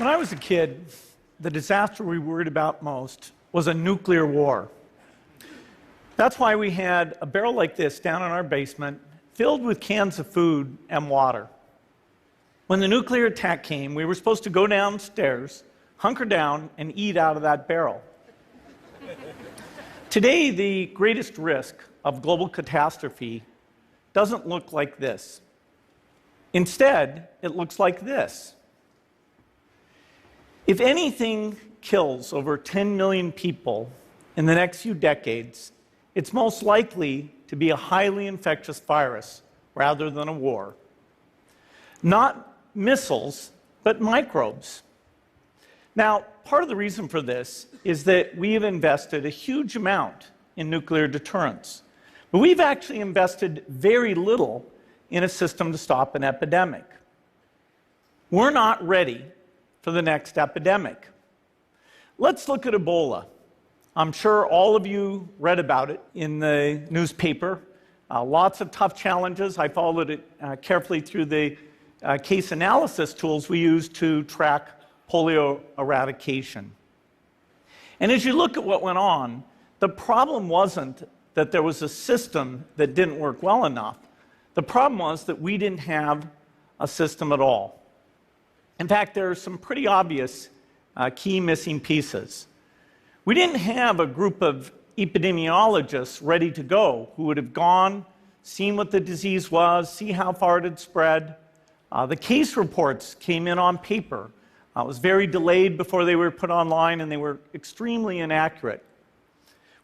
When I was a kid, the disaster we worried about most was a nuclear war. That's why we had a barrel like this down in our basement, filled with cans of food and water. When the nuclear attack came, we were supposed to go downstairs, hunker down, and eat out of that barrel. Today, the greatest risk of global catastrophe doesn't look like this. Instead, it looks like this. If anything kills over 10 million people in the next few decades, it's most likely to be a highly infectious virus rather than a war. Not missiles, but microbes. Now, part of the reason for this is that we have invested a huge amount in nuclear deterrence, but we've actually invested very little in a system to stop an epidemic. We're not ready for the next epidemic. Let's look at Ebola. I'm sure all of you read about it in the newspaper. Lots of tough challenges. I followed it carefully through the case analysis tools we use to track polio eradication. And as you look at what went on, the problem wasn't that there was a system that didn't work well enough. The problem was that we didn't have a system at all. In fact, there are some pretty obvious key missing pieces. We didn't have a group of epidemiologists ready to go who would have gone, seen what the disease was, see how far it had spread. The case reports came in on paper. It was very delayed before they were put online, and they were extremely inaccurate.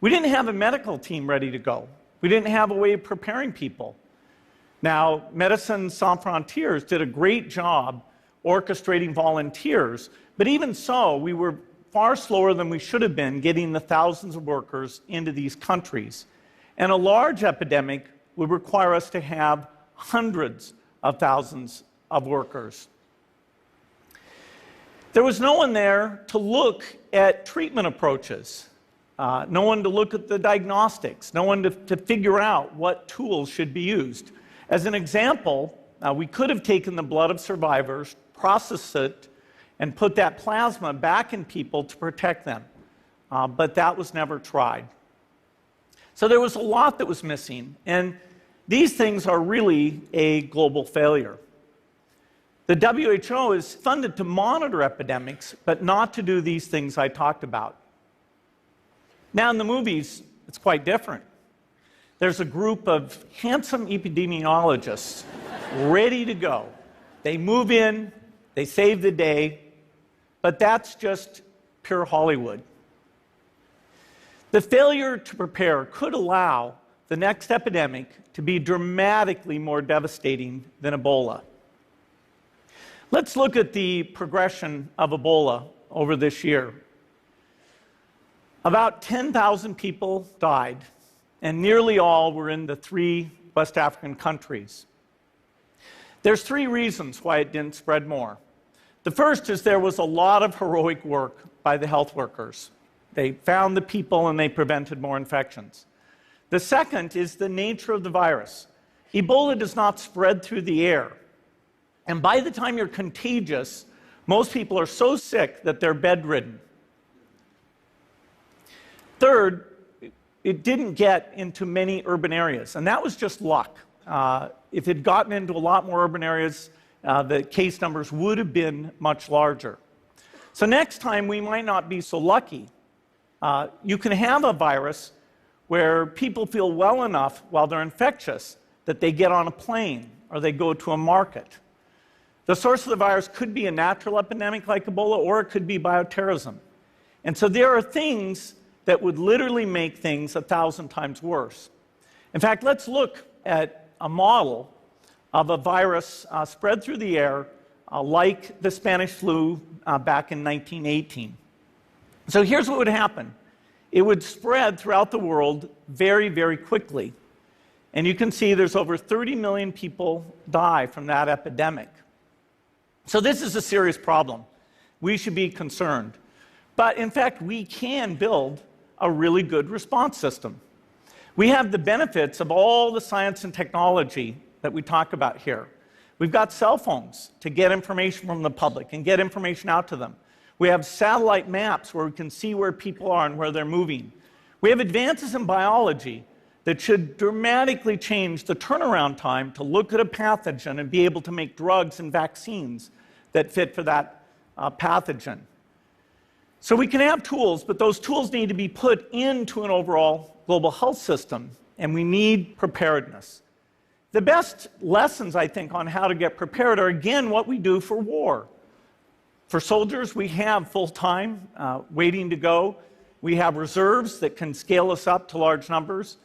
We didn't have a medical team ready to go. We didn't have a way of preparing people. Now, Médecins Sans Frontières did a great job orchestrating volunteers, but even so, we were far slower than we should have been getting the thousands of workers into these countries. And a large epidemic would require us to have hundreds of thousands of workers. There was no one there to look at treatment approaches, no one to look at the diagnostics, no one to figure out what tools should be used. As an example, we could have taken the blood of survivors, processed it, and put that plasma back in people to protect them. But that was never tried. So there was a lot that was missing, and these things are really a global failure. The WHO is funded to monitor epidemics, but not to do these things I talked about. Now, in the movies, it's quite different. There's a group of handsome epidemiologists ready to go. They move in, they save the day, but that's just pure Hollywood. The failure to prepare could allow the next epidemic to be dramatically more devastating than Ebola. Let's look at the progression of Ebola over this year. About 10,000 people died, and nearly all were in the 3 West African countries. There's 3 reasons why it didn't spread more. The first is there was a lot of heroic work by the health workers. They found the people and they prevented more infections. The second is the nature of the virus. Ebola does not spread through the air. And by the time you're contagious, most people are so sick that they're bedridden. Third, it didn't get into many urban areas, and that was just luck. If it had gotten into a lot more urban areas, the case numbers would have been much larger. So next time, we might not be so lucky. You can have a virus where people feel well enough while they're infectious that they get on a plane or they go to a market. The source of the virus could be a natural epidemic like Ebola, or it could be bioterrorism. And so there are things that would literally make things 1,000 times worse. In fact, let's look at a model of a virus spread through the air like the Spanish flu back in 1918. So here's what would happen. It would spread throughout the world very, very quickly. And you can see there's over 30 million people die from that epidemic. So this is a serious problem. We should be concerned. But in fact, we can build a really good response system. We have the benefits of all the science and technology that we talk about here. We've got cell phones to get information from the public and get information out to them. We have satellite maps where we can see where people are and where they're moving. We have advances in biology that should dramatically change the turnaround time to look at a pathogen and be able to make drugs and vaccines that fit for that pathogen. So we can have tools, but those tools need to be put into an overall global health system, and we need preparedness. The best lessons, I think, on how to get prepared are, again, what we do for war. For soldiers, we have full-time waiting to go. We have reserves that can scale us up to large numbers.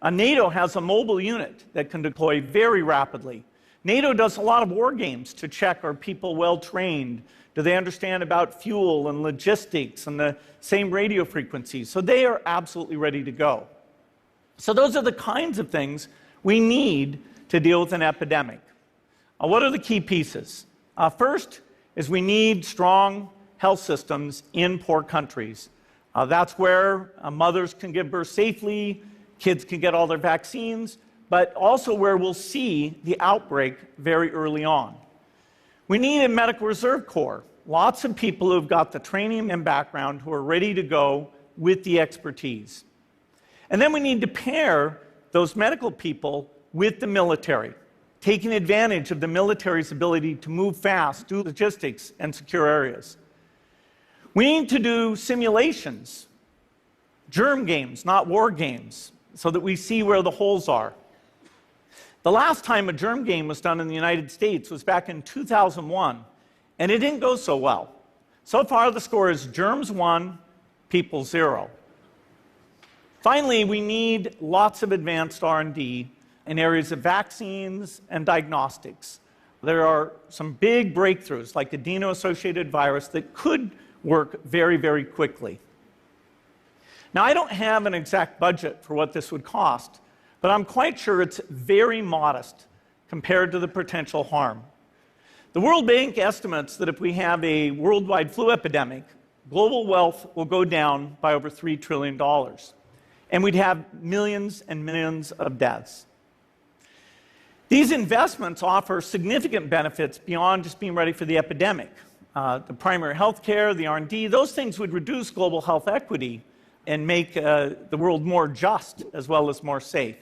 NATO has a mobile unit that can deploy very rapidly. NATO does a lot of war games to check, are people well-trained? Do they understand about fuel and logistics and the same radio frequencies? So they are absolutely ready to go. So those are the kinds of things we need to deal with an epidemic. What are the key pieces? First is we need strong health systems in poor countries. That's where mothers can give birth safely, kids can get all their vaccines, but also where we'll see the outbreak very early on. We need a medical reserve corps, lots of people who've got the training and background who are ready to go with the expertise. And then we need to pair those medical people with the military, taking advantage of the military's ability to move fast, do logistics, and secure areas. We need to do simulations, germ games, not war games, so that we see where the holes are. The last time a germ game was done in the United States was back in 2001, and it didn't go so well. So far, the score is germs 1, people 0. Finally, we need lots of advanced R&D in areas of vaccines and diagnostics. There are some big breakthroughs, like adeno-associated virus, that could work very, very quickly. Now, I don't have an exact budget for what this would cost, but I'm quite sure it's very modest compared to the potential harm. The World Bank estimates that if we have a worldwide flu epidemic, global wealth will go down by over $3 trillion, and we'd have millions and millions of deaths. These investments offer significant benefits beyond just being ready for the epidemic. The primary health care, the R&D, those things would reduce global health equity and make the world more just as well as more safe.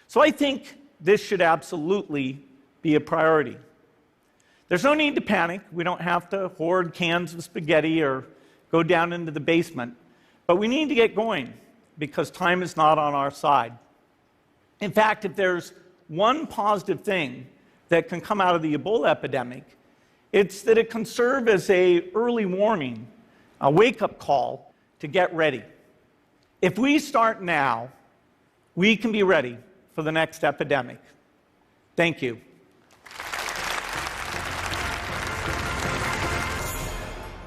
So I think this should absolutely be a priority. There's no need to panic. We don't have to hoard cans of spaghetti or go down into the basement. But we need to get going because time is not on our side. In fact, if there's one positive thing that can come out of the Ebola epidemic, it's that it can serve as an early warning, a wake-up call to get ready. If we start now, we can be ready for the next epidemic. Thank you.